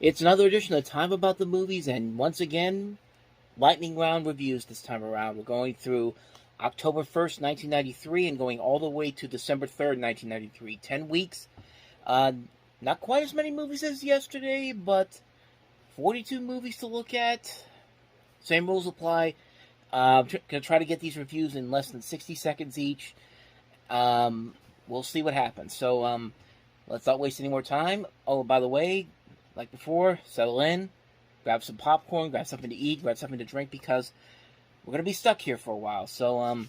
It's another edition of Time About the Movies, and once again, lightning round reviews this time around. We're going through October 1st, 1993, and going all the way to December 3rd, 1993. 10 weeks. Uh, Not quite as many movies as yesterday, but 42 movies to look at. Same rules apply. I'm going to try to get these reviews in less than 60 seconds each. We'll see what happens. So, let's not waste any more time. Oh, by the way, like before, settle in, grab some popcorn, grab something to eat, grab something to drink, because we're going to be stuck here for a while. So,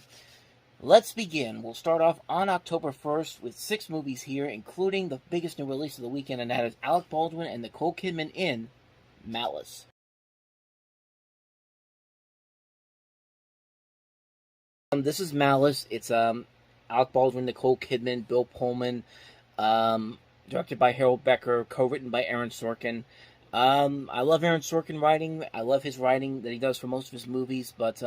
let's begin. We'll start off on October 1st with 6 movies here, including the biggest new release of the weekend, and that is Alec Baldwin and Nicole Kidman in Malice. This is Malice. It's Alec Baldwin, Nicole Kidman, Bill Pullman, directed by Harold Becker, co-written by Aaron Sorkin. I love Aaron Sorkin writing. I love his writing that he does for most of his movies, but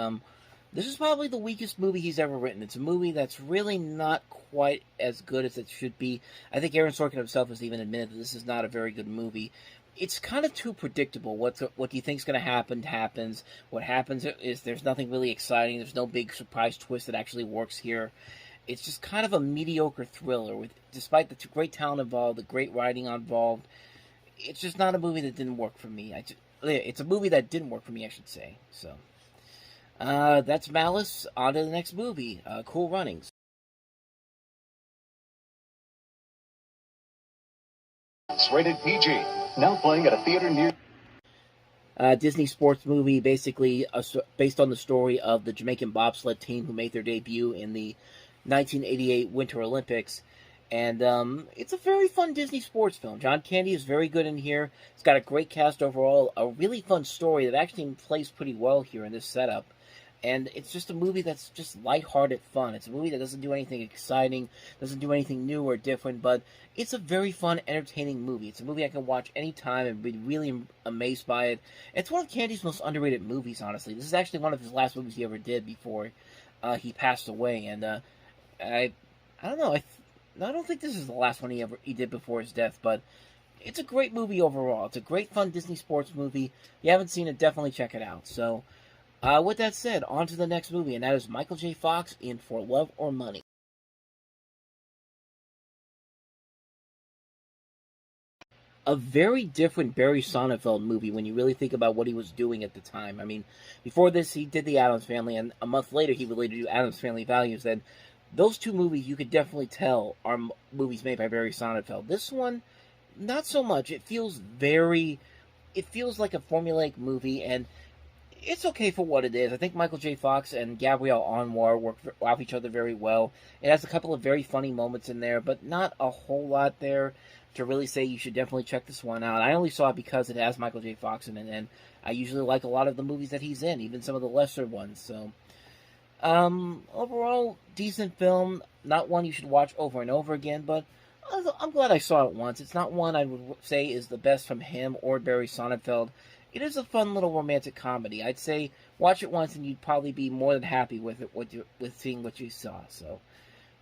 this is probably the weakest movie he's ever written. It's a movie that's really not quite as good as it should be. I think Aaron Sorkin himself has even admitted that this is not a very good movie. It's kind of too predictable. What you think's going to happen happens. What happens is there's nothing really exciting. There's no big surprise twist that actually works here. It's just kind of a mediocre thriller, despite the great talent involved, the great writing involved. It's just not a movie that didn't work for me. It's a movie that didn't work for me, I should say. So, that's Malice. On to the next movie, Cool Runnings. It's rated PG. Now playing at a theater near. Disney sports movie, basically based on the story of the Jamaican bobsled team who made their debut in the 1988 Winter Olympics. And it's a very fun Disney sports film. John Candy is very good in here. It's got a great cast overall, a really fun story that actually plays pretty well here in this setup. And it's just a movie that's just lighthearted fun. It's a movie that doesn't do anything exciting, doesn't do anything new or different, but it's a very fun, entertaining movie. It's a movie I can watch anytime and be really amazed by it. It's one of Candy's most underrated movies, honestly. This is actually one of his last movies he ever did before he passed away. And I don't know. I don't think this is the last one he did before his death, but it's a great movie overall. It's a great, fun Disney sports movie. If you haven't seen it, definitely check it out. So, with that said, on to the next movie, and that is Michael J. Fox in For Love or Money. A very different Barry Sonnenfeld movie when you really think about what he was doing at the time. I mean, before this, he did The Addams Family, and a month later, he would later do Addams Family Values, and those two movies, you could definitely tell, are movies made by Barry Sonnenfeld. This one, not so much. It feels like a formulaic movie, and it's okay for what it is. I think Michael J. Fox and Gabrielle Anwar work off each other very well. It has a couple of very funny moments in there, but not a whole lot there to really say you should definitely check this one out. I only saw it because it has Michael J. Fox in it, and I usually like a lot of the movies that he's in, even some of the lesser ones. So, overall, decent film. Not one you should watch over and over again, but I'm glad I saw it once. It's not one I would say is the best from him or Barry Sonnenfeld. It is a fun little romantic comedy. I'd say watch it once and you'd probably be more than happy with it, with seeing what you saw. So,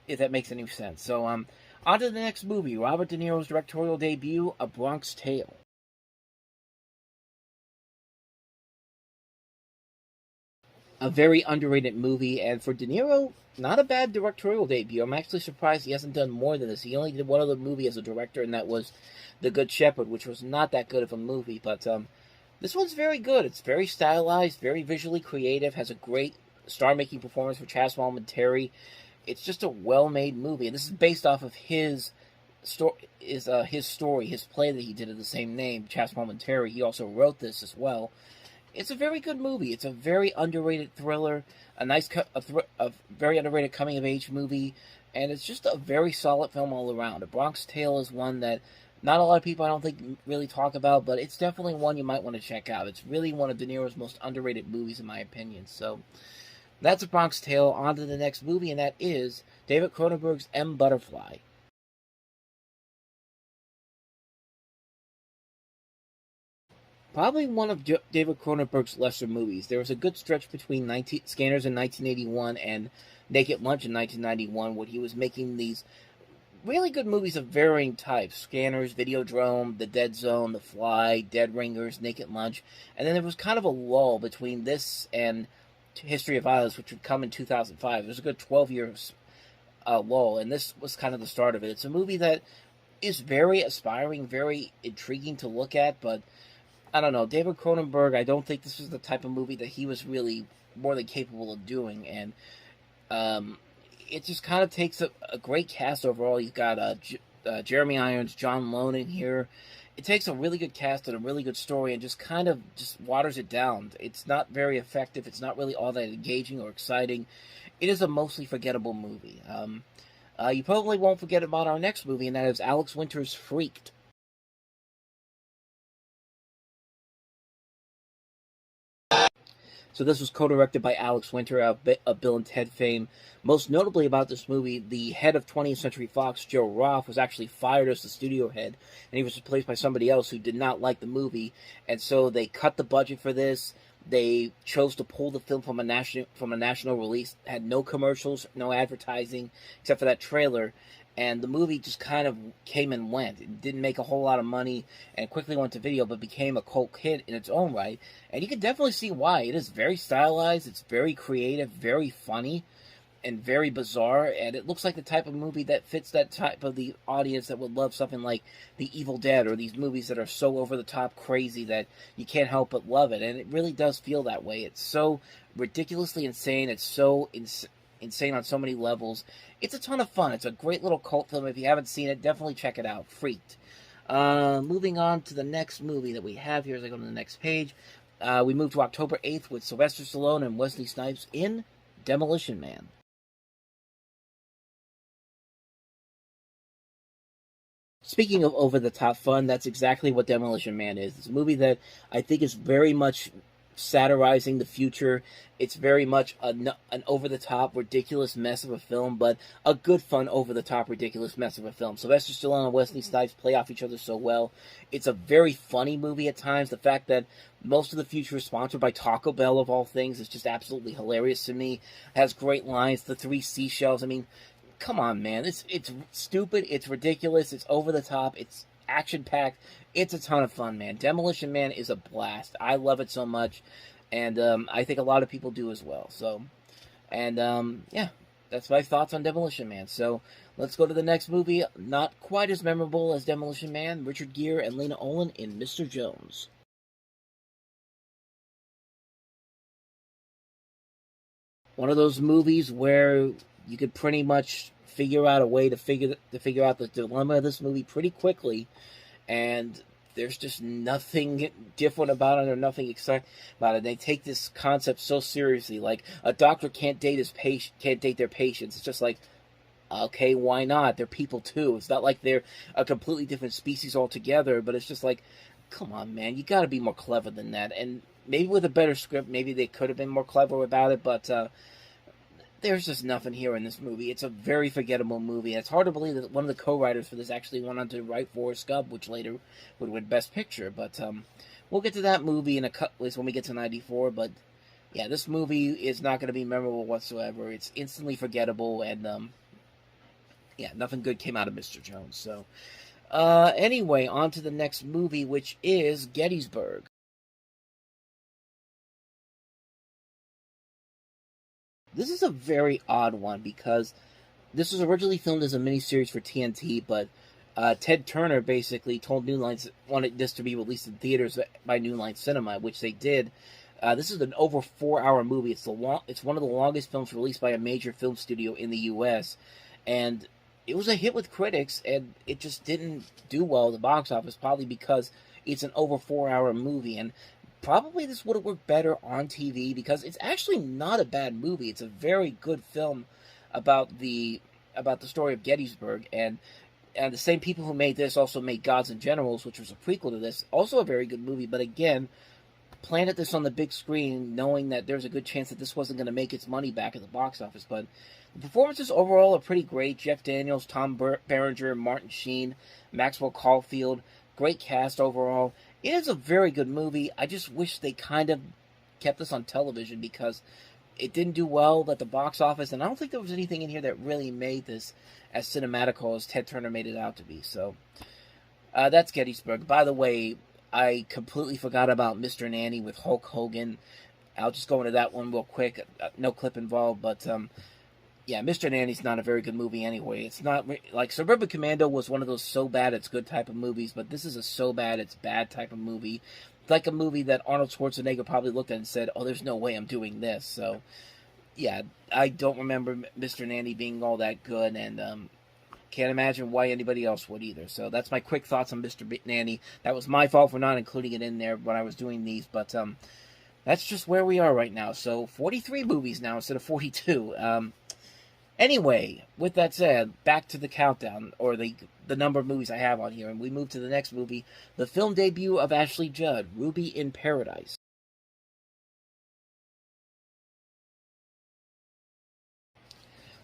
if that makes any sense. So, on to the next movie, Robert De Niro's directorial debut, A Bronx Tale. A very underrated movie, and for De Niro, not a bad directorial debut. I'm actually surprised he hasn't done more than this. He only did one other movie as a director, and that was The Good Shepherd, which was not that good of a movie, but this one's very good. It's very stylized, very visually creative, has a great star-making performance for Chaz Palminteri. It's just a well-made movie, and this is based off of his story, his play that he did of the same name, Chaz Palminteri. He also wrote this as well. It's a very good movie. It's a very underrated thriller, a very underrated coming-of-age movie, and it's just a very solid film all around. A Bronx Tale is one that not a lot of people, I don't think, really talk about, but it's definitely one you might want to check out. It's really one of De Niro's most underrated movies, in my opinion. So, that's A Bronx Tale. On to the next movie, and that is David Cronenberg's M. Butterfly. Probably one of David Cronenberg's lesser movies. There was a good stretch between Scanners in 1981 and Naked Lunch in 1991 when he was making these really good movies of varying types: Scanners, Videodrome, The Dead Zone, The Fly, Dead Ringers, Naked Lunch. And then there was kind of a lull between this and History of Violence, which would come in 2005. There was a good 12 years lull, and this was kind of the start of it. It's a movie that is very aspiring, very intriguing to look at, but I don't know. David Cronenberg, I don't think this was the type of movie that he was really more than capable of doing, and um, it just kind of takes a great cast overall. You've got Jeremy Irons, John Lone in here. It takes a really good cast and a really good story, and just kind of just waters it down. It's not very effective. It's not really all that engaging or exciting. It is a mostly forgettable movie. You probably won't forget about our next movie, and that is Alex Winter's Freaked. So this was co-directed by Alex Winter of Bill and Ted fame. Most notably about this movie, the head of 20th Century Fox, Joe Roth, was actually fired as the studio head, and he was replaced by somebody else who did not like the movie, and so they cut the budget for this. They chose to pull the film from a national release. It had no commercials, no advertising, except for that trailer. And the movie just kind of came and went. It didn't make a whole lot of money and quickly went to video, but became a cult hit in its own right. And you can definitely see why. It is very stylized, it's very creative, very funny, and very bizarre. And it looks like the type of movie that fits that type of the audience that would love something like The Evil Dead, or these movies that are so over the top crazy that you can't help but love it. And it really does feel that way. It's so ridiculously insane. It's so insane on so many levels. It's a ton of fun. It's a great little cult film. If you haven't seen it, definitely check it out. Freaked. Moving on to the next movie that we have here as I go to the next page. We move to October 8th with Sylvester Stallone and Wesley Snipes in Demolition Man. Speaking of over-the-top fun, that's exactly what Demolition Man is. It's a movie that I think is very much satirizing the future. It's very much an over-the-top, ridiculous mess of a film, but a good, fun, over-the-top, ridiculous mess of a film. Sylvester Stallone and Wesley Snipes play off each other so well. It's a very funny movie at times. The fact that most of the future is sponsored by Taco Bell, of all things, is just absolutely hilarious to me. It has great lines. The three seashells. I mean, come on, man. It's stupid. It's ridiculous. It's over the top. It's action packed. It's a ton of fun, man. Demolition Man is a blast. I love it so much, and I think a lot of people do as well. So, and yeah, that's my thoughts on Demolition Man. So let's go to the next movie. Not quite as memorable as Demolition Man. Richard Gere and Lena Olin in Mr. Jones. One of those movies where you could pretty much figure out a way to figure out the dilemma of this movie pretty quickly, and there's just nothing different about it or nothing exciting about it. They take this concept so seriously, like a doctor can't date their patients. It's just like, okay, why not? They're people too. It's not like they're a completely different species altogether, but it's just like, come on, man, you got to be more clever than that. And maybe with a better script, maybe they could have been more clever about it, but there's just nothing here in this movie. It's a very forgettable movie. It's hard to believe that one of the co-writers for this actually went on to write Forrest Gump, which later would win Best Picture. But we'll get to that movie in a cut list when we get to 94. But yeah, this movie is not going to be memorable whatsoever. It's instantly forgettable, and yeah, nothing good came out of Mr. Jones. So anyway, on to the next movie, which is Gettysburg. This is a very odd one because this was originally filmed as a miniseries for TNT, but Ted Turner basically told New Line wanted this to be released in theaters by New Line Cinema, which they did. This is an over 4-hour movie. It's one of the longest films released by a major film studio in the U.S., and it was a hit with critics, and it just didn't do well at the box office, probably because it's an over 4-hour movie, and probably this would have worked better on TV because it's actually not a bad movie. It's a very good film about the story of Gettysburg, and the same people who made this also made Gods and Generals, which was a prequel to this. Also a very good movie, but again, planted this on the big screen knowing that there's a good chance that this wasn't going to make its money back at the box office. But the performances overall are pretty great. Jeff Daniels, Tom Berenger, Martin Sheen, Maxwell Caulfield. Great cast overall. It is a very good movie. I just wish they kind of kept this on television because it didn't do well at the box office, and I don't think there was anything in here that really made this as cinematical as Ted Turner made it out to be. So that's Gettysburg. By the way, I completely forgot about Mr. Nanny with Hulk Hogan. I'll just go into that one real quick. No clip involved, but yeah, Mr. Nanny's not a very good movie anyway. It's not like Suburban Commando was one of those so bad it's good type of movies, but this is a so bad it's bad type of movie. It's like a movie that Arnold Schwarzenegger probably looked at and said, "Oh, there's no way I'm doing this." So yeah, I don't remember Mr. Nanny being all that good, and can't imagine why anybody else would either. So that's my quick thoughts on Mr. Nanny. That was my fault for not including it in there when I was doing these, but that's just where we are right now. So 43 movies now instead of 42. Anyway, with that said, back to the countdown, or the number of movies I have on here, and we move to the next movie, the film debut of Ashley Judd, Ruby in Paradise.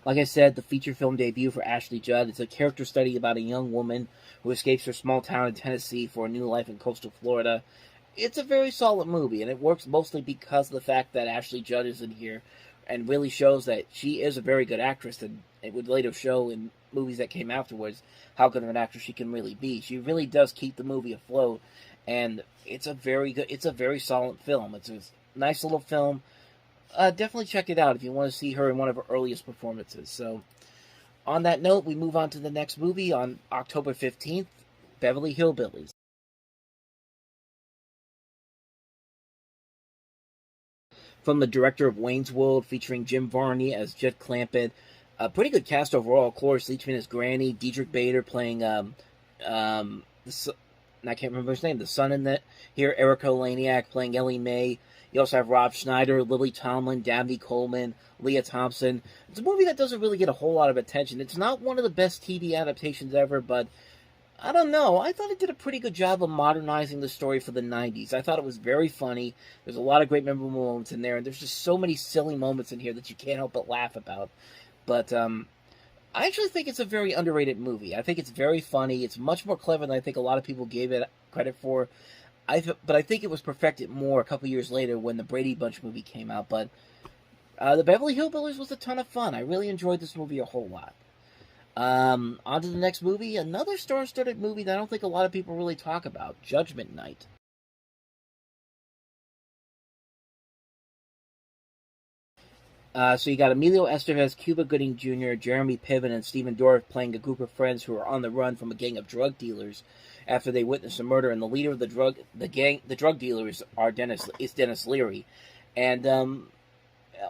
Like I said, the feature film debut for Ashley Judd. It's a character study about a young woman who escapes her small town in Tennessee for a new life in coastal Florida. It's a very solid movie, and it works mostly because of the fact that Ashley Judd is in here and really shows that she is a very good actress, and it would later show in movies that came afterwards how good of an actress she can really be. She really does keep the movie afloat, and it's a very solid film. It's a nice little film. Definitely check it out if you want to see her in one of her earliest performances. So, on that note, we move on to the next movie on October 15th, Beverly Hillbillies. From the director of Wayne's World, featuring Jim Varney as Jed Clampett. A pretty good cast overall. Cloris Leachman as Granny, Diedrich Bader playing I can't remember his name. The son in that here, Erica Laniak playing Ellie Mae. You also have Rob Schneider, Lily Tomlin, Dabney Coleman, Leah Thompson. It's a movie that doesn't really get a whole lot of attention. It's not one of the best TV adaptations ever, but I don't know. I thought it did a pretty good job of modernizing the story for the 90s. I thought it was very funny. There's a lot of great memorable moments in there, and there's just so many silly moments in here that you can't help but laugh about. But I actually think it's a very underrated movie. I think it's very funny. It's much more clever than I think a lot of people gave it credit for. But I think it was perfected more a couple years later when the Brady Bunch movie came out. But the Beverly Hillbillies was a ton of fun. I really enjoyed this movie a whole lot. On to the next movie, another star-studded movie that I don't think a lot of people really talk about, Judgment Night. So you got Emilio Estevez, Cuba Gooding Jr., Jeremy Piven, and Stephen Dorff playing a group of friends who are on the run from a gang of drug dealers after they witness a murder, and the leader of the drug dealers is Dennis Leary. And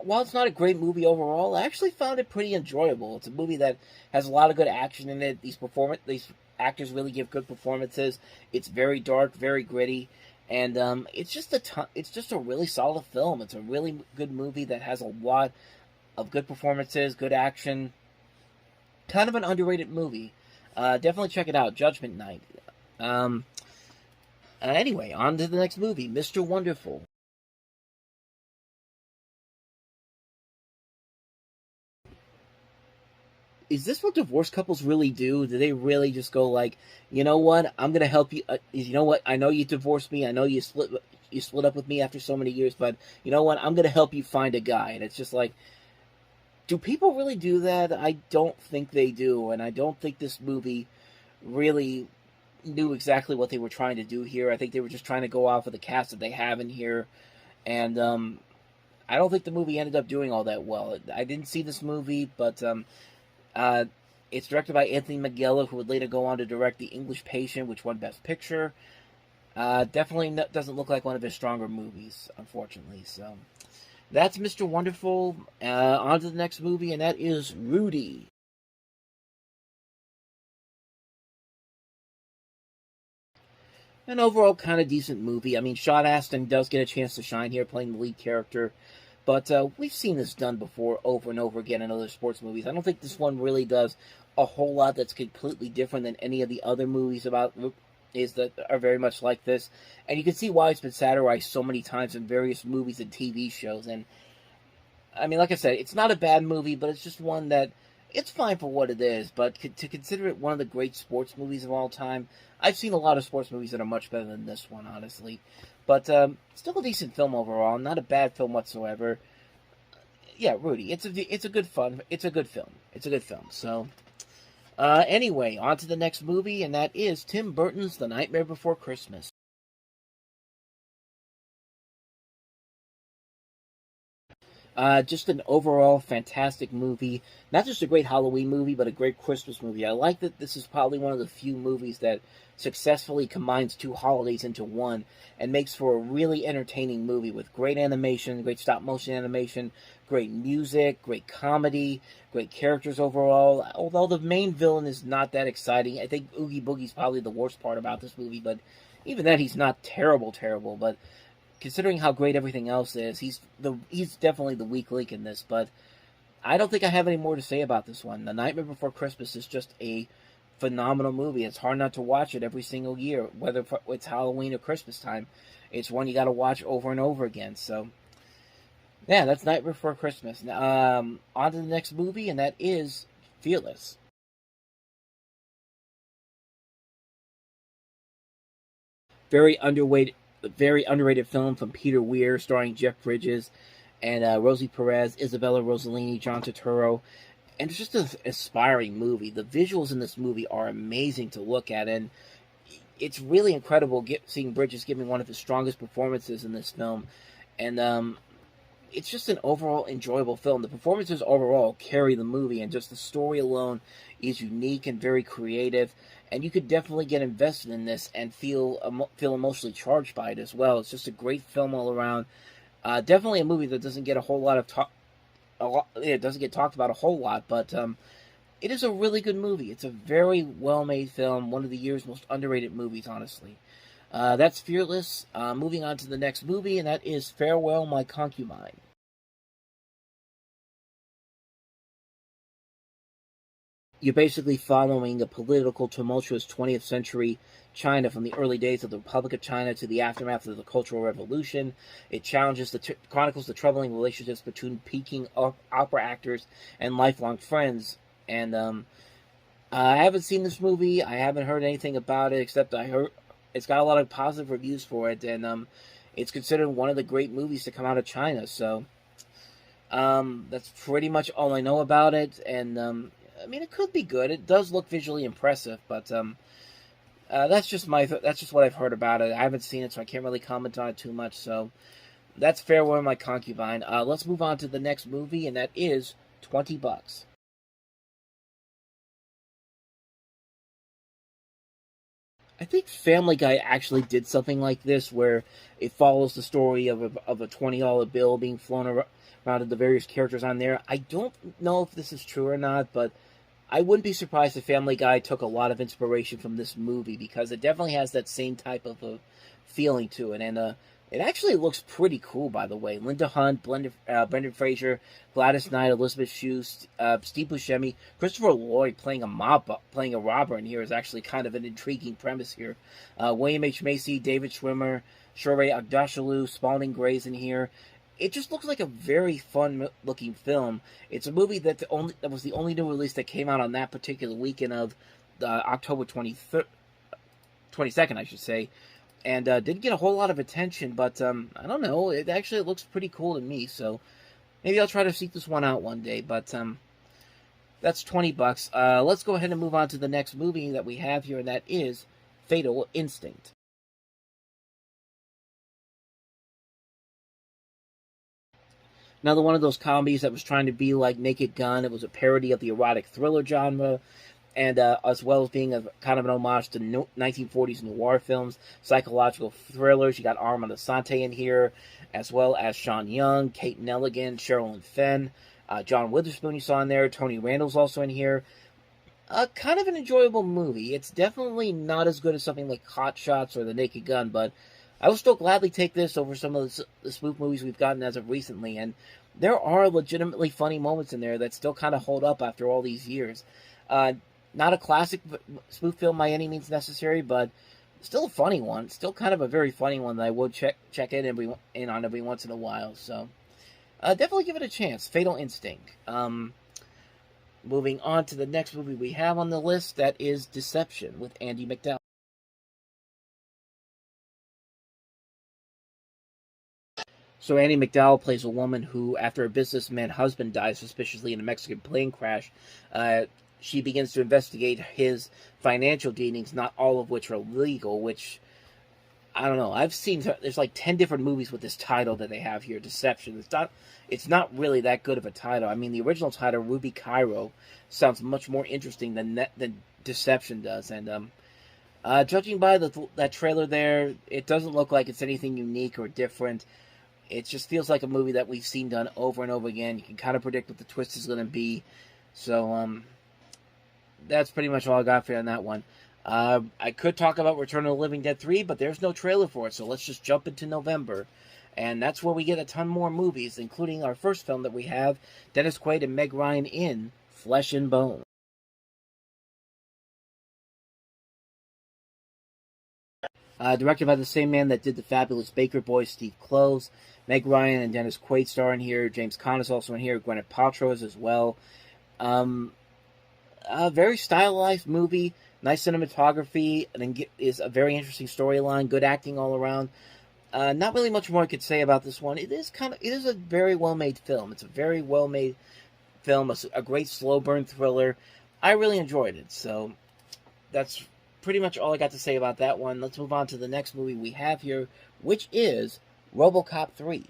while it's not a great movie overall, I actually found it pretty enjoyable. It's a movie that has a lot of good action in it. These actors really give good performances. It's very dark, very gritty, and it's just a really solid film. It's a really good movie that has a lot of good performances, good action. Kind of an underrated movie. Definitely check it out, Judgment Night. Anyway, on to the next movie, Mr. Wonderful. Is this what divorced couples really do? Do they really just go like, you know what, I'm gonna help you? You know what? I know you divorced me. I know you split up with me after so many years, but you know what? I'm gonna help you find a guy. And it's just like, do people really do that? I don't think they do, and I don't think this movie really knew exactly what they were trying to do here. I think they were just trying to go off of the cast that they have in here, and I don't think the movie ended up doing all that well. I didn't see this movie, but it's directed by Anthony Minghella, who would later go on to direct The English Patient, which won Best Picture. Definitely doesn't look like one of his stronger movies, unfortunately. So that's Mr. Wonderful. On to the next movie, and that is Rudy. An overall kind of decent movie. I mean, Sean Astin does get a chance to shine here playing the lead character. But we've seen this done before over and over again in other sports movies. I don't think this one really does a whole lot that's completely different than any of the other movies that are very much like this. And you can see why it's been satirized so many times in various movies and TV shows. And, I mean, like I said, it's not a bad movie, but it's just one that, it's fine for what it is. But to consider it one of the great sports movies of all time, I've seen a lot of sports movies that are much better than this one, honestly. But still a decent film overall. Not a bad film whatsoever. Yeah, Rudy. It's a good fun. It's a good film. It's a good film. So anyway, on to the next movie, and that is Tim Burton's The Nightmare Before Christmas. Just an overall fantastic movie. Not just a great Halloween movie, but a great Christmas movie. I like that this is probably one of the few movies that successfully combines two holidays into one and makes for a really entertaining movie with great animation, great stop motion animation, great music, great comedy, great characters overall. Although the main villain is not that exciting, I think Oogie Boogie's probably the worst part about this movie, but even then he's not terrible, but considering how great everything else is, he's definitely the weak link in this. But I don't think I have any more to say about this one. The Nightmare Before Christmas is just a phenomenal movie. It's hard not to watch it every single year, whether it's Halloween or Christmas time. It's one you got to watch over and over again. So yeah, that's Nightmare Before Christmas. On to the next movie, and that is Fearless. Very underrated, very underrated film from Peter Weir, starring Jeff Bridges and Rosie Perez, Isabella Rossellini, John Turturro, and it's just an aspiring movie. The visuals in this movie are amazing to look at, and it's really incredible seeing Bridges giving one of his strongest performances in this film, and it's just an overall enjoyable film. The performances overall carry the movie, and just the story alone is unique and very creative. And you could definitely get invested in this and feel emotionally charged by it as well. It's just a great film all around. Definitely a movie that doesn't get a whole lot of talk. It doesn't get talked about a whole lot, but it is a really good movie. It's a very well-made film. One of the year's most underrated movies, honestly. That's Fearless. Moving on to the next movie, and that is Farewell, My Concubine. You're basically following a political, tumultuous 20th century China from the early days of the Republic of China to the aftermath of the Cultural Revolution. It chronicles the troubling relationships between Peking opera actors and lifelong friends. And I haven't seen this movie. I haven't heard anything about it except I heard it's got a lot of positive reviews for it, and it's considered one of the great movies to come out of China. So that's pretty much all I know about it, and I mean, it could be good. It does look visually impressive, but that's just what I've heard about it. I haven't seen it, so I can't really comment on it too much. So that's Farewell, My Concubine. Let's move on to the next movie, and that is $20. I think Family Guy actually did something like this, where it follows the story of a $20 bill being flown around to the various characters on there. I don't know if this is true or not, but I wouldn't be surprised if Family Guy took a lot of inspiration from this movie, because it definitely has that same type of a feeling to it, and it actually looks pretty cool. By the way, Linda Hunt, Brendan Fraser, Gladys Knight, Elizabeth Shue, Steve Buscemi, Christopher Lloyd playing a robber in here is actually kind of an intriguing premise here. William H Macy, David Schwimmer, Shohreh Aghdashloo, Spalding Gray's in here. It just looks like a very fun looking film. It's a movie that was the only new release that came out on that particular weekend of October 22nd, I should say, and didn't get a whole lot of attention. But I don't know. It actually looks pretty cool to me. So maybe I'll try to seek this one out one day. But that's $20. Let's go ahead and move on to the next movie that we have here, and that is Fatal Instinct. Another one of those comedies that was trying to be like Naked Gun. It was a parody of the erotic thriller genre, and as well as being a kind of an homage to 1940s noir films, psychological thrillers. You got Armand Asante in here, as well as Sean Young, Kate Nelligan, Sherilyn Fenn, John Witherspoon you saw in there. Tony Randall's also in here. Kind of an enjoyable movie. It's definitely not as good as something like Hot Shots or The Naked Gun, but I will still gladly take this over some of the spoof movies we've gotten as of recently, and there are legitimately funny moments in there that still kind of hold up after all these years. Not a classic spoof film by any means necessary, but still a funny one. Still kind of a very funny one that I would check in on every once in a while. So definitely give it a chance. Fatal Instinct. Moving on to the next movie we have on the list, that is Deception with Andy McDowell. So Annie McDowell plays a woman who, after her businessman husband dies suspiciously in a Mexican plane crash, uh, she begins to investigate his financial dealings, not all of which are legal, which I don't know. I've seen there's like 10 different movies with this title that they have here, Deception. It's not really that good of a title. I mean, the original title, Ruby Cairo, sounds much more interesting than Deception does. And judging by that trailer there, it doesn't look like it's anything unique or different. It just feels like a movie that we've seen done over and over again. You can kind of predict what the twist is going to be. So that's pretty much all I got for you on that one. I could talk about Return of the Living Dead 3, but there's no trailer for it, so let's just jump into November. And that's where we get a ton more movies, including our first film that we have, Dennis Quaid and Meg Ryan in Flesh and Bone. Directed by the same man that did The Fabulous Baker Boys, Steve Kloves. Meg Ryan and Dennis Quaid star in here. James Caan is also in here. Gwyneth Paltrow is as well. A very stylized movie, nice cinematography, and is a very interesting storyline, good acting all around. Not really much more I could say about this one. It is a very well made film. It's a very well made film, a great slow burn thriller. I really enjoyed it. So that's pretty much all I got to say about that one. Let's move on to the next movie we have here, which is RoboCop 3.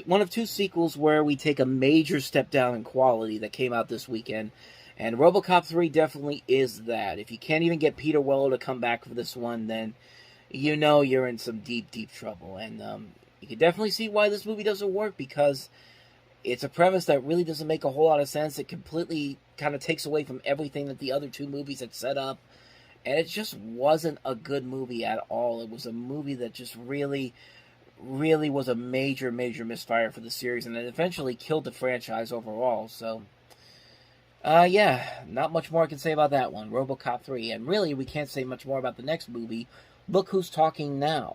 One of two sequels where we take a major step down in quality that came out this weekend, and RoboCop 3 definitely is that. If you can't even get Peter Weller to come back for this one, then you know you're in some deep, deep trouble. And you can definitely see why this movie doesn't work, because it's a premise that really doesn't make a whole lot of sense. It completely kind of takes away from everything that the other two movies had set up, and it just wasn't a good movie at all. It was a movie that just really was a major, major misfire for the series, and it eventually killed the franchise overall. So, yeah, not much more I can say about that one, RoboCop 3. And really, we can't say much more about the next movie, Look Who's Talking Now.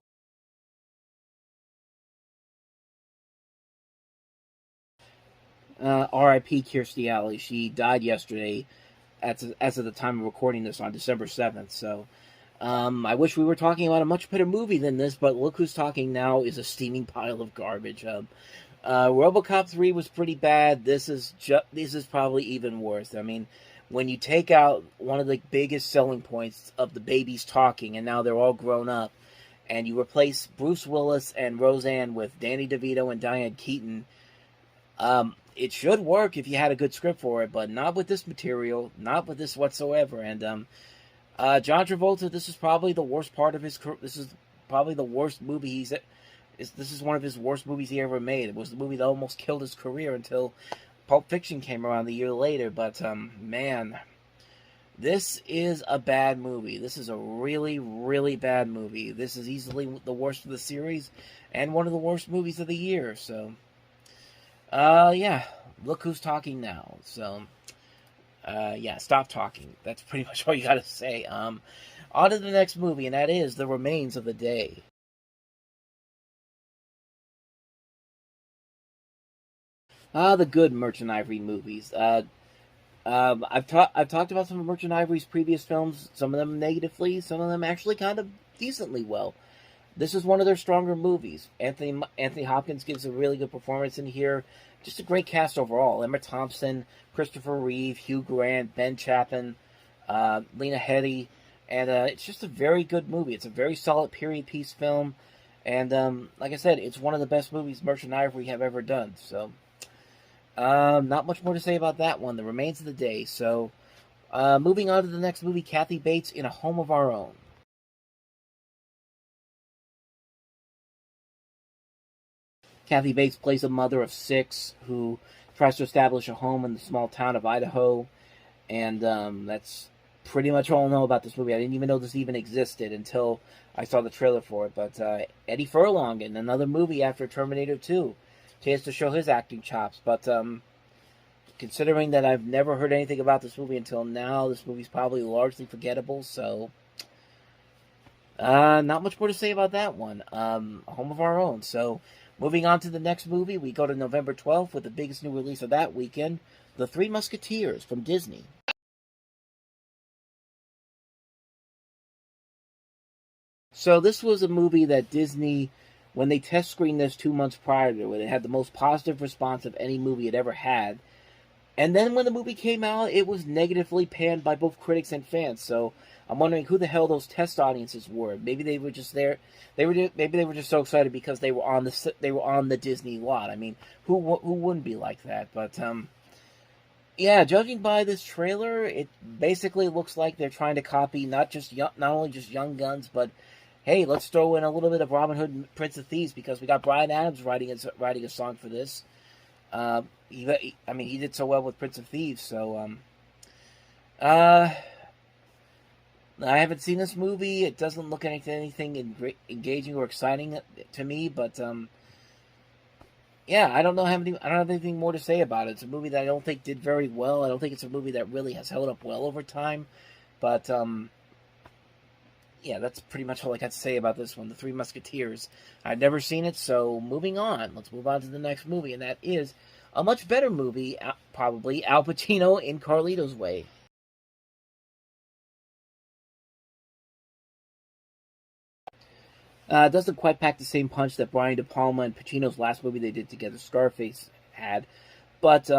R.I.P. Kirstie Alley. She died yesterday, as of the time of recording this on December 7th. So, I wish we were talking about a much better movie than this, but Look Who's Talking Now is a steaming pile of garbage. RoboCop 3 was pretty bad. This is probably even worse. I mean, when you take out one of the biggest selling points of the babies talking, and now they're all grown up, and you replace Bruce Willis and Roseanne with Danny DeVito and Diane Keaton, it should work if you had a good script for it, but not with this material, not with this whatsoever. And John Travolta, this is probably the worst part of his career. This is probably the worst movie this is one of his worst movies he ever made. It was the movie that almost killed his career until Pulp Fiction came around a year later. But, man, this is a bad movie. This is a really, really bad movie. This is easily the worst of the series and one of the worst movies of the year. So, yeah, Look Who's Talking Now. So, yeah, stop talking. That's pretty much all you gotta say. On to the next movie, and that is The Remains of the Day. The good Merchant Ivory movies. I've talked about some of Merchant Ivory's previous films. Some of them negatively, some of them actually kind of decently well. This is one of their stronger movies. Anthony Hopkins gives a really good performance in here. Just a great cast overall. Emma Thompson, Christopher Reeve, Hugh Grant, Ben Chapman, Lena Headey, and it's just a very good movie. It's a very solid period piece film, and like I said, it's one of the best movies Merchant Ivory have ever done. So, not much more to say about that one. The Remains of the Day. So, moving on to the next movie, Kathy Bates in A Home of Our Own. Kathy Bates plays a mother of 6 who tries to establish a home in the small town of Idaho, and that's pretty much all I know about this movie. I didn't even know this even existed until I saw the trailer for it. But Eddie Furlong in another movie after Terminator 2, chance to show his acting chops. But considering that I've never heard anything about this movie until now, this movie's probably largely forgettable. So not much more to say about that one. Home of Our Own. So, moving on to the next movie, we go to November 12th with the biggest new release of that weekend, The Three Musketeers from Disney. So this was a movie that Disney, when they test screened this 2 months prior to it, it had the most positive response of any movie it ever had. And then when the movie came out, it was negatively panned by both critics and fans. So I'm wondering who the hell those test audiences were. Maybe they were just there. Maybe they were just so excited because they were on the Disney lot. I mean, who wouldn't be like that? But yeah, judging by this trailer, it basically looks like they're trying to copy not only just Young Guns, but hey, let's throw in a little bit of Robin Hood and Prince of Thieves because we got Bryan Adams writing a song for this. He did so well with Prince of Thieves, so I haven't seen this movie. It doesn't look anything engaging or exciting to me, but yeah, I don't have anything more to say about it. It's a movie that I don't think did very well. I don't think it's a movie that really has held up well over time, but yeah, that's pretty much all I got to say about this one, The Three Musketeers. I've never seen it, so moving on. Let's move on to the next movie, and that is a much better movie, probably, Al Pacino in Carlito's Way. It doesn't quite pack the same punch that Brian De Palma and Pacino's last movie they did together, Scarface, had, but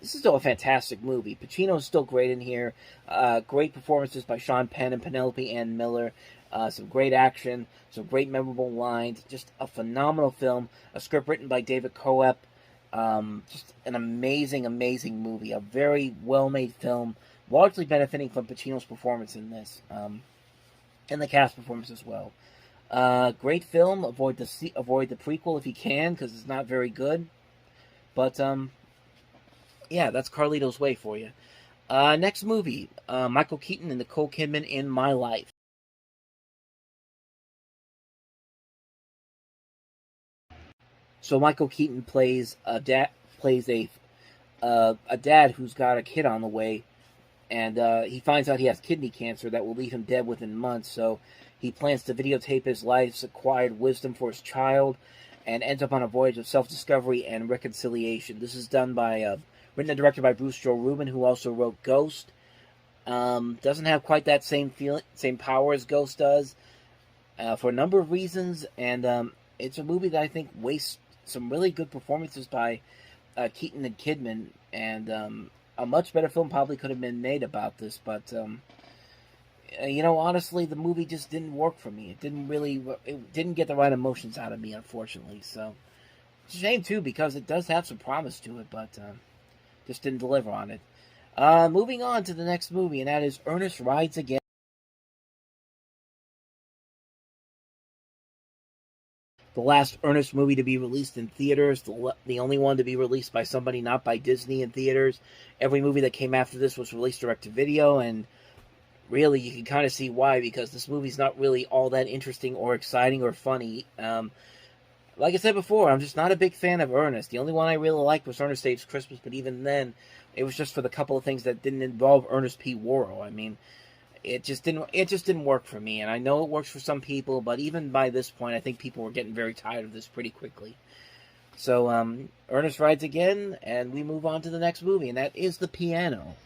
this is still a fantastic movie. Pacino's still great in here. Great performances by Sean Penn and Penelope Ann Miller. Some great action, some great memorable lines. Just a phenomenal film. A script written by David Coep. Just an amazing, amazing movie. A very well-made film, largely benefiting from Pacino's performance in this, and the cast performance as well. Great film. Avoid the prequel if you can, because it's not very good. But yeah, that's Carlito's Way for you. Next movie, Michael Keaton and Nicole Kidman in My Life. So Michael Keaton plays a dad who's got a kid on the way, and he finds out he has kidney cancer that will leave him dead within months. So he plans to videotape his life's acquired wisdom for his child, and ends up on a voyage of self-discovery and reconciliation. This is done by written and directed by Bruce Joe Rubin, who also wrote Ghost. Doesn't have quite that same power as Ghost does, for a number of reasons, and it's a movie that I think wastes some really good performances by Keaton and Kidman, and a much better film probably could have been made about this, but honestly, the movie just didn't work for me. It didn't get the right emotions out of me, unfortunately. So it's a shame too, because it does have some promise to it, but just didn't deliver on it. Moving on to the next movie, and that is Ernest Rides Again. The last Ernest movie to be released in theaters, the only one to be released by somebody not by Disney in theaters. Every movie that came after this was released direct to video, and really you can kind of see why, because this movie's not really all that interesting or exciting or funny. Like I said before, I'm just not a big fan of Ernest. The only one I really liked was Ernest Saves Christmas, but even then, it was just for the couple of things that didn't involve Ernest P. Worrell. I mean, it just didn't work for me, and I know it works for some people, but even by this point, I think people were getting very tired of this pretty quickly. So, Ernest Rides Again, and we move on to the next movie, and that is The Piano.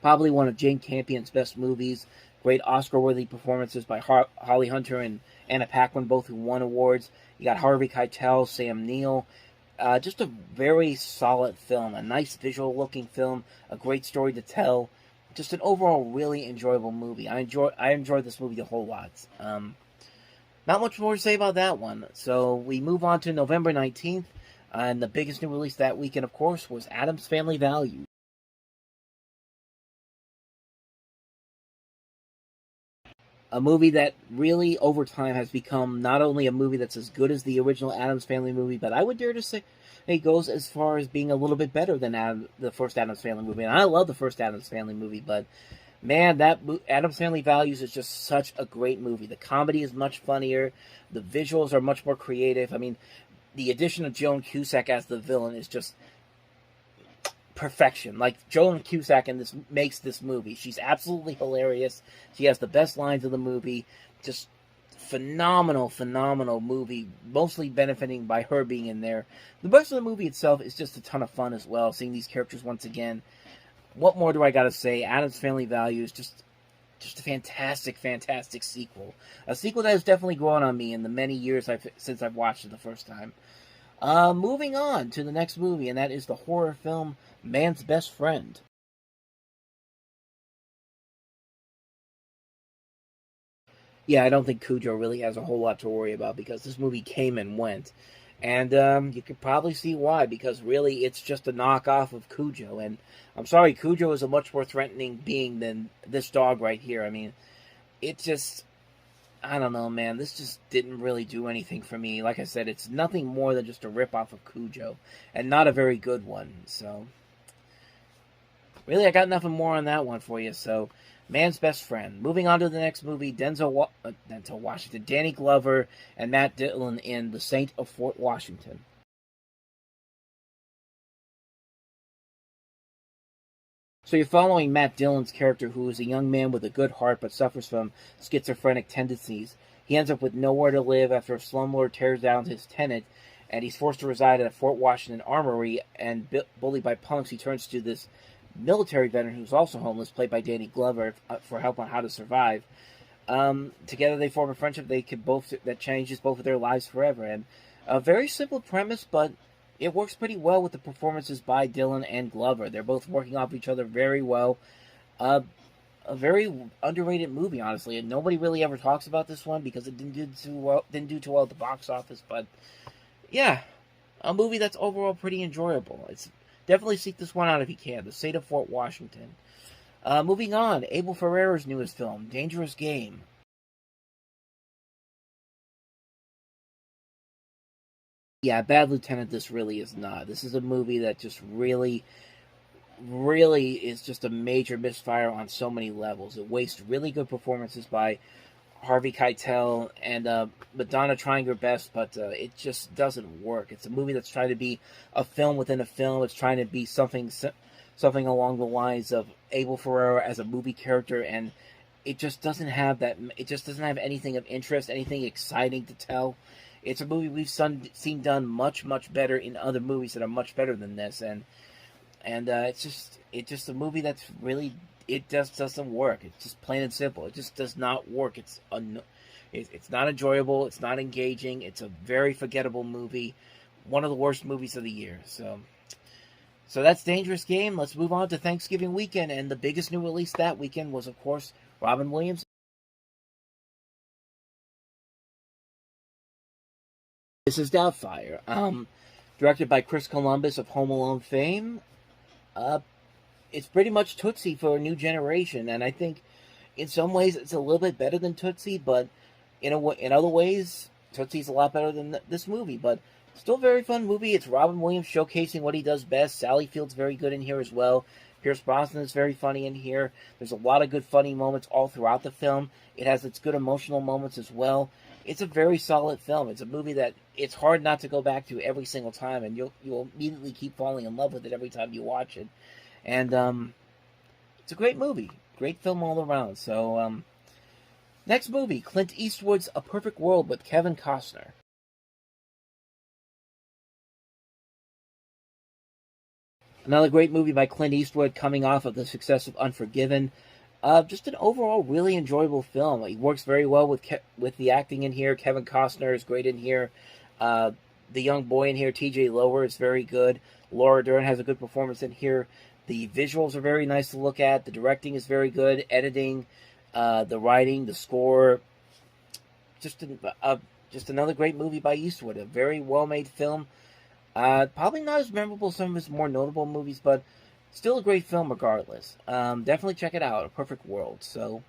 Probably one of Jane Campion's best movies. Great Oscar-worthy performances by Holly Hunter and Anna Paquin, both who won awards. You got Harvey Keitel, Sam Neill. Just a very solid film. A nice visual-looking film. A great story to tell. Just an overall really enjoyable movie. I enjoyed this movie a whole lot. Not much more to say about that one. So we move on to November 19th. And the biggest new release that weekend, of course, was Addams Family Values. A movie that really, over time, has become not only a movie that's as good as the original Addams Family movie, but I would dare to say it goes as far as being a little bit better than the first Addams Family movie. And I love the first Addams Family movie, but man, that Addams Family Values is just such a great movie. The comedy is much funnier. The visuals are much more creative. I mean, the addition of Joan Cusack as the villain is just perfection. Like, Joan Cusack in this makes this movie. She's absolutely hilarious. She has the best lines of the movie. Just phenomenal, phenomenal movie. Mostly benefiting by her being in there. The rest of the movie itself is just a ton of fun as well. Seeing these characters once again. what more do I gotta say? Addams Family Values, just a fantastic, fantastic sequel. A sequel that has definitely grown on me in the many years since I've watched it the first time. Moving on to the next movie, and that is the horror film Man's Best Friend. Yeah, I don't think Cujo really has a whole lot to worry about because this movie came and went. And you could probably see why, because really it's just a knockoff of Cujo. And I'm sorry, Cujo is a much more threatening being than this dog right here. I mean, it just, I don't know, man. This just didn't really do anything for me. Like I said, it's nothing more than just a ripoff of Cujo, and not a very good one. So, really, I got nothing more on that one for you. So, Man's Best Friend. Moving on to the next movie, Denzel Washington, Danny Glover, and Matt Dillon in The Saint of Fort Washington. So you're following Matt Dillon's character, who is a young man with a good heart but suffers from schizophrenic tendencies. He ends up with nowhere to live after a slumlord tears down his tenant, and he's forced to reside at a Fort Washington armory, and bullied by punks, he turns to this military veteran who's also homeless, played by Danny Glover, for help on how to survive. Together they form a friendship that changes both of their lives forever. And a very simple premise, but it works pretty well with the performances by Dillon and Glover. They're both working off each other very well. A very underrated movie, honestly, and nobody really ever talks about this one because it didn't do too well at the box office. But yeah, a movie that's overall pretty enjoyable. It's definitely seek this one out if you can. The State of Fort Washington. Moving on, Abel Ferrara's newest film, Dangerous Game. Yeah, Bad Lieutenant, this really is not. This is a movie that just really, really is just a major misfire on so many levels. It wastes really good performances by Harvey Keitel and Madonna trying her best, but it just doesn't work. It's a movie that's trying to be a film within a film. It's trying to be something along the lines of Abel Ferrara as a movie character, and it just doesn't have that. It just doesn't have anything of interest, anything exciting to tell. It's a movie we've seen done much, much better in other movies that are much better than this, and it's just a movie that's really, it just doesn't work. It's just plain and simple. It just does not work. It's not enjoyable. It's not engaging. It's a very forgettable movie. One of the worst movies of the year. So that's Dangerous Game. Let's move on to Thanksgiving weekend, and the biggest new release that weekend was, of course, Robin Williams. This is Doubtfire, directed by Chris Columbus of Home Alone fame. Uh, it's pretty much Tootsie for a new generation, and I think in some ways it's a little bit better than Tootsie, but in other ways, Tootsie's a lot better than this movie. But still a very fun movie. It's Robin Williams showcasing what he does best. Sally Field's very good in here as well. Pierce Brosnan is very funny in here. There's a lot of good funny moments all throughout the film. It has its good emotional moments as well. It's a very solid film. It's a movie that it's hard not to go back to every single time, and you'll immediately keep falling in love with it every time you watch it. And it's a great movie. Great film all around. So next movie, Clint Eastwood's A Perfect World with Kevin Costner. Another great movie by Clint Eastwood coming off of the success of Unforgiven. Just an overall really enjoyable film. He works very well with the acting in here. Kevin Costner is great in here. The young boy in here, T.J. Lower, is very good. Laura Dern has a good performance in here. The visuals are very nice to look at. The directing is very good. Editing, the writing, the score. Just another great movie by Eastwood. A very well-made film. Probably not as memorable as some of his more notable movies, but still a great film regardless. Definitely check it out, A Perfect World. So,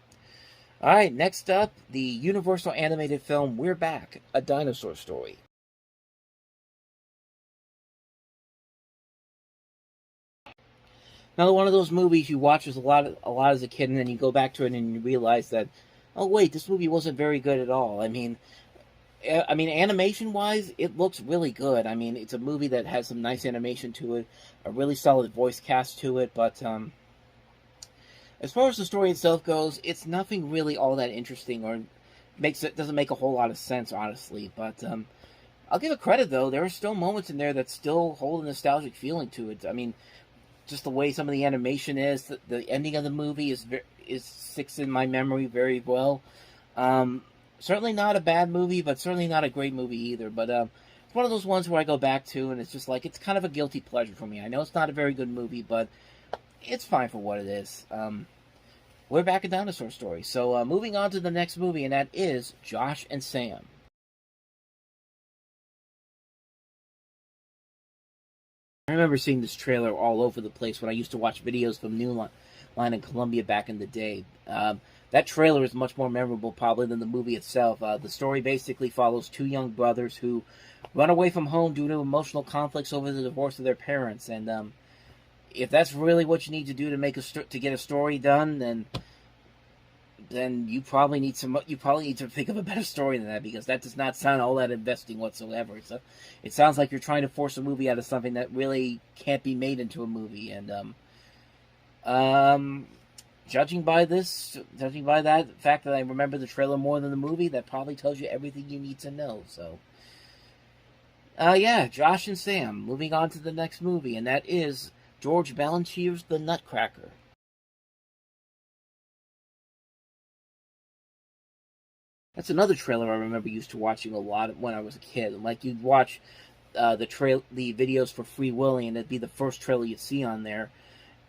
alright, next up, the Universal animated film We're Back, A Dinosaur Story. Another one of those movies you watch a lot as a kid, and then you go back to it and you realize that, oh wait, this movie wasn't very good at all. I mean, animation-wise, it looks really good. I mean, it's a movie that has some nice animation to it, a really solid voice cast to it, but as far as the story itself goes, it's nothing really all that interesting, or doesn't make a whole lot of sense, honestly. But I'll give it credit, though. There are still moments in there that still hold a nostalgic feeling to it. I mean, just the way some of the animation is. The ending of the movie is sticks in my memory very well. Certainly not a bad movie, but certainly not a great movie either. But it's one of those ones where I go back to, and it's just like, it's kind of a guilty pleasure for me. I know it's not a very good movie, but it's fine for what it is. We're back in Dinosaur Story. So moving on to the next movie, and that is Josh and Sam. I remember seeing this trailer all over the place when I used to watch videos from New Line and Columbia back in the day. That trailer is much more memorable probably than the movie itself. The story basically follows two young brothers who run away from home due to emotional conflicts over the divorce of their parents. And if that's really what you need to do to to get a story done, then you probably need to think of a better story than that, because that does not sound all that investing whatsoever. It sounds like you're trying to force a movie out of something that really can't be made into a movie. And judging by that fact that I remember the trailer more than the movie, that probably tells you everything you need to know. So yeah, Josh and Sam. Moving on to the next movie, and that is George Balanchier's The Nutcracker. That's another trailer I remember used to watching a lot when I was a kid. Like, you'd watch the videos for Free Willy, and it'd be the first trailer you'd see on there.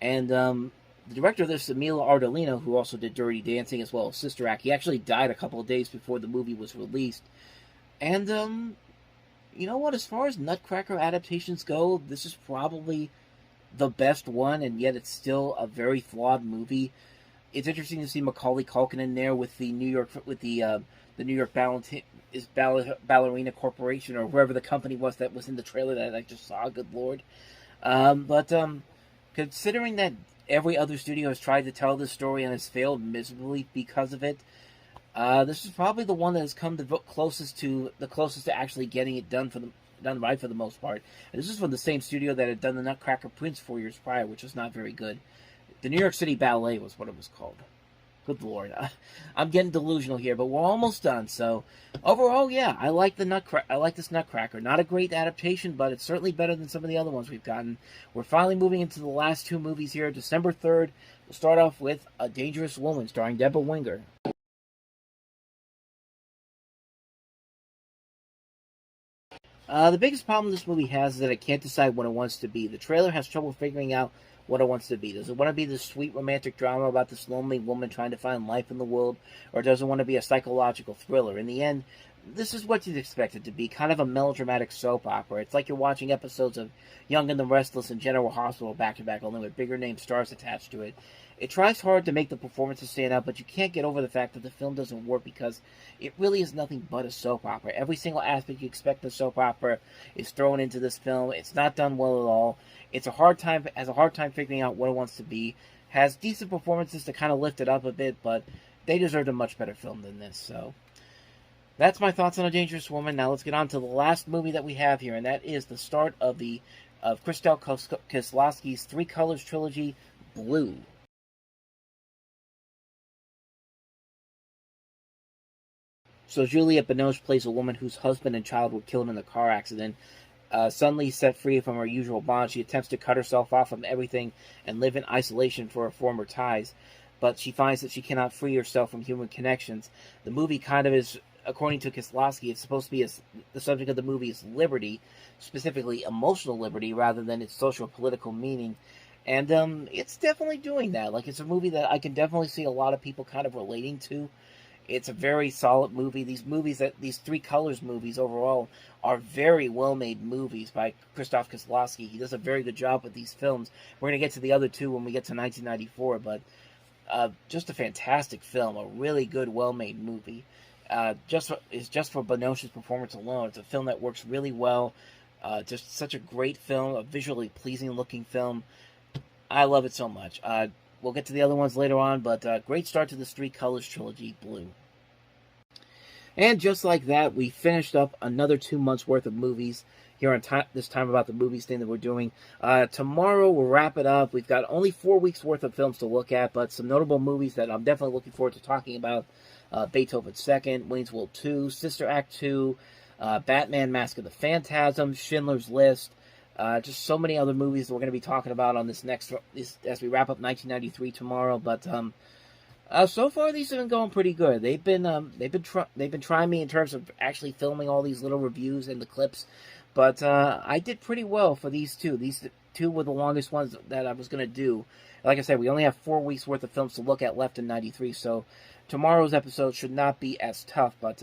And the director of this, Emilio Ardolino, who also did Dirty Dancing as well as Sister Act, he actually died a couple of days before the movie was released. And you know what? As far as Nutcracker adaptations go, this is probably the best one, and yet it's still a very flawed movie. It's interesting to see Macaulay Culkin in there with the New York Ballerina Corporation, or wherever the company was that was in the trailer that I just saw. Good lord! But considering that every other studio has tried to tell this story and has failed miserably because of it, this is probably the one that has come the closest to actually getting it done right for the most part. And this is from the same studio that had done the Nutcracker Prince 4 years prior, which was not very good. The New York City Ballet was what it was called. Good lord, I'm getting delusional here, but we're almost done. So overall, yeah, I like this Nutcracker. Not a great adaptation, but it's certainly better than some of the other ones we've gotten. We're finally moving into the last two movies here. December 3rd, we'll start off with A Dangerous Woman, starring Deborah Winger. The biggest problem this movie has is that it can't decide what it wants to be. The trailer has trouble figuring out what it wants to be. Does it want to be this sweet romantic drama about this lonely woman trying to find life in the world, or does it want to be a psychological thriller? In the end, this is what you'd expect it to be, kind of a melodramatic soap opera. It's like you're watching episodes of Young and the Restless and General Hospital back-to-back, only with bigger name stars attached to it. It tries hard to make the performances stand out, but you can't get over the fact that the film doesn't work because it really is nothing but a soap opera. Every single aspect you expect a soap opera is thrown into this film. It's not done well at all. Has a hard time figuring out what it wants to be. Has decent performances to kind of lift it up a bit, but they deserved a much better film than this. So that's my thoughts on A Dangerous Woman. Now let's get on to the last movie that we have here, and that is the start of Krzysztof Kieslowski's Three Colors trilogy, Blue. So Juliette Binoche plays a woman whose husband and child were killed in a car accident. Suddenly set free from her usual bond, she attempts to cut herself off from everything and live in isolation for her former ties. But she finds that she cannot free herself from human connections. The movie kind of is, according to Kieslowski, it's supposed to be the subject of the movie is liberty, specifically emotional liberty, rather than its social political meaning. And it's definitely doing that. Like, it's a movie that I can definitely see a lot of people kind of relating to. It's a very solid movie. These Three Colors movies overall are very well-made movies by Krzysztof Kieslowski. He does a very good job with these films. We're going to get to the other two when we get to 1994, but just a fantastic film, a really good, well-made movie. Just for Binoche's performance alone, it's a film that works really well. Just such a great film, a visually pleasing-looking film. I love it so much. We'll get to the other ones later on, but great start to this Three Colors trilogy, Blue. And just like that, we finished up another 2 months worth of movies here on this time about the movies thing that we're doing. Tomorrow we'll wrap it up. We've got only 4 weeks worth of films to look at, but some notable movies that I'm definitely looking forward to talking about. Beethoven 2nd, Wayne's World 2, Sister Act 2, Batman Mask of the Phantasm, Schindler's List, Just so many other movies that we're going to be talking about on this as we wrap up 1993 tomorrow. But so far these have been going pretty good. They've been trying me in terms of actually filming all these little reviews and the clips, but I did pretty well for these two. These two were the longest ones that I was going to do. Like I said, we only have 4 weeks worth of films to look at left in 93, so tomorrow's episode should not be as tough, but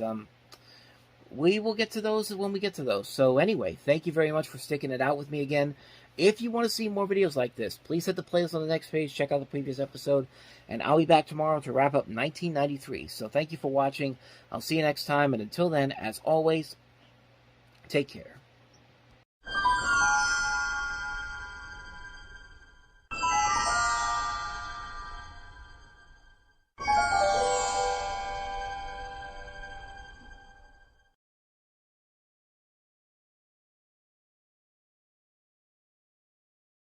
we will get to those when we get to those. So anyway, thank you very much for sticking it out with me again. If you want to see more videos like this, please hit the playlist on the next page, check out the previous episode, and I'll be back tomorrow to wrap up 1993. So thank you for watching. I'll see you next time, and until then, as always, take care.